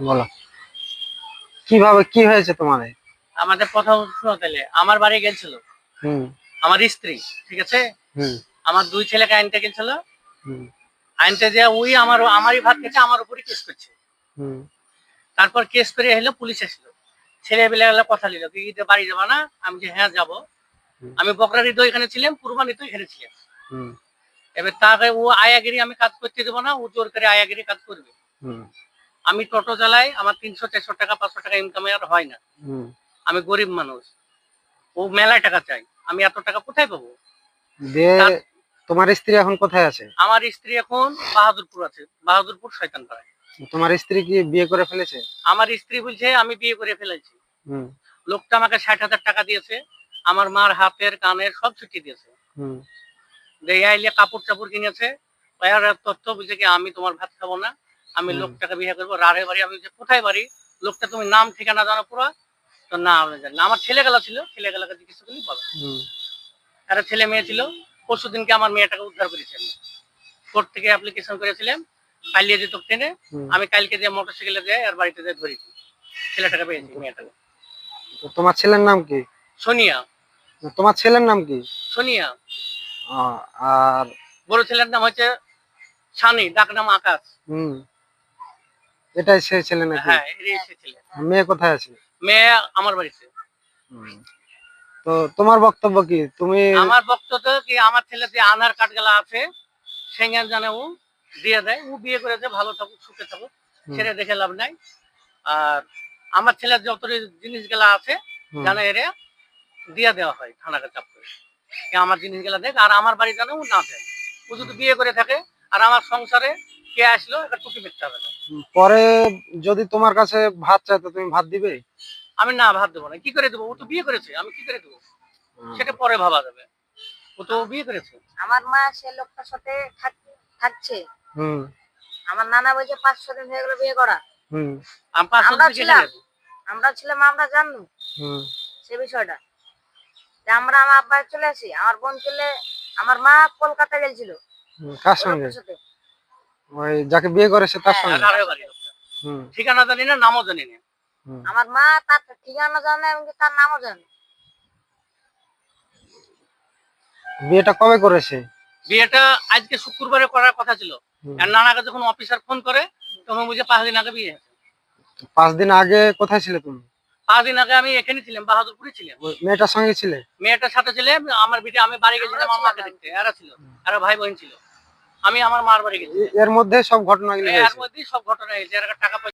বলো কিভাবে কি হয়েছে তোমাদের? আমাদের প্রথম তাহলে আমার বাড়ি গেছিল হুম আমার স্ত্রী, ঠিক আছে। হুম আমার দুই ছেলেকে আনতে গেছিল, হুম আনতে যে ওই আমারই ভাত খেতে আমার উপরই কেস করছে। হুম তারপর কেস করে এলো, পুলিশ আসলো, ছেলেবেলা কথা নিল, কি বাড়ি যাবা না? আমি যে হ্যাঁ যাবো। হুম আমি বকরারি তো এখানে ছিলাম, কুরবানি তো এখানে ছিলাম। হুম এবার তাকে ও আয়াগিরি আমি কাজ করতে দেবো না, ও জোর করে আয়াগিরি কাজ করবে। হুম আমি টোটো চালাই, আমার 300-400 টাকা 500 টাকা ইনকাম আর হয় না। হুম আমি গরিব মানুষ, ও মেলায় টাকা চাই, আমি এত টাকা কোথায় পাবো? দিয়ে তার তোমার স্ত্রী এখন কোথায় আছে? আমার স্ত্রী এখন বাহাদুরপুর আছে, বাহাদুরপুর শয়তানপাড়ায়। তোমার স্ত্রী কি বিয়ে করে ফেলেছে? আমার স্ত্রী বলছে আমি বিয়ে করে ফেলেছি। হুম লোকটা আমাকে 60,000 টাকা দিয়েছে, আমার মার হাতের কানের সব ছুটি দিয়েছে। হুম দিয়ে আইলে কাপড় চাপড় কিনেছে। এর তথ্য বুঝে কি আমি তোমার ভাত খাবো না, আমি হুম লোকটাকে বিয়ে করবো। রাড়ে বাড়ি, আমি যে কোথায় বাড়ি, লোকটা তুমি নাম ঠিকানা জানো পুরো? তো না আমি জানি না। আমার ছেলেগুলা ছিল, ছেলেগুলাকে জিজ্ঞেস করলেই বলো। হুম একটা ছেলে মেয়ে ছিল। পরশু দিনকে আমার মেয়েটাকে উদ্ধার করেছি আমি, কোর্ট থেকে অ্যাপ্লিকেশন করেছিলাম পালিয়ে যেত ট্রেনে। হুম। আমি কালকে যে মোটরসাইকেলে যাই আর বাড়িতে যাই ধরেছি, ছেলেটাকে পেয়েছি, মেয়েটাকে। তো তোমার ছেলের নাম কি? সোনিয়া। তোমার ছেলের নাম কি? সোনিয়া। আর বড় ছেলের নাম হচ্ছে সানি, ডাক নাম আকাশ। হুম এটাই সেই ছেলে নাকি? হ্যাঁ, এরই সে ছেলে। মেয়ে কোথায় আছে? মেয়ে আমার বাড়িতে। হুম। তো তোমার বক্তব্য কি? তুমি আমার বক্তব্য কি, আমার ছেলে যে আধার কার্ড গুলা আছে সেখানে জানে ও দিয়ে দেয়, ও বিয়ে করেছে, ভালো থাকুক সুখে থাকুক, ছেড়ে দেখে লাভ নাই। আর আমার ছেলের যত জিনিসগুলা আছে জানে এরে দিয়ে দেওয়া হয় থানাকে চাপ করে, আমার জিনিসগুলা দেখ, আর আমার বাড়ি জানে ও না দেয়। ও যদি বিয়ে করে থাকে আর আমার সংসারে কে আসলো এটা টুকি মিথ্যা হবে না। পরে যদি তোমার কাছে ভাত চাই তো তুমি ভাত দিবে? আমি না ভাত দেবো না, কি করে দেবো? ও তো বিয়ে করেছে, আমি কি করে দেবো? সেটা পরে ভাবা যাবে, ও তো বিয়ে করেছে। আমার মা সে লোকটার সাথে থাকছে। হুম আমার নানা বলছে 5-6 দিন হয়ে গেল বিয়ে করা। হুম আমরা ছিলাম, আমরা জানলু হুম সে বিষয়টা। আমরা আমার আব্বা চলে আসি, আমার বোন চলে, আমার মা কলকাতা গেছিল কার ওই সঙ্গে? লোকটার সাথে। ওই যাকে বিয়ে করেছে তার হ্যাঁ, সঙ্গে? রাড়ে বাড়ি লোকটা। হুম ঠিকানা জানি না, নামও জানি না। হুম। আমার মা তার ঠিকানা জানে এবং তার নামও জানে। বিয়েটা কবে করেছে? বিয়েটা আজকে শুক্রবারে করার কথা ছিল। হুম। আর নানাকে যখন অফিসার ফোন করে তখন বুঝে 5 দিন আগে বিয়ে হয়েছে। 5 দিন আগে কোথায় ছিলে তুমি? 5 দিন আগে আমি এখানে ছিলাম, বাহাদুরপুরে ছিলাম। ওই মেয়েটার সঙ্গে ছিলে? মেয়েটার সাথে ছিলাম, আমার বিটে, আমি বাড়ি গেছিলাম আমার মাকে দেখতে, এরা ছিল, এরা ভাই বোন ছিল। আমি আমার মার বাড়ি গেছি, এর মধ্যে সব ঘটনাগুলি এর হয়েছে? মধ্যেই সব ঘটনা হয়েছে। এর টাকা পয়সা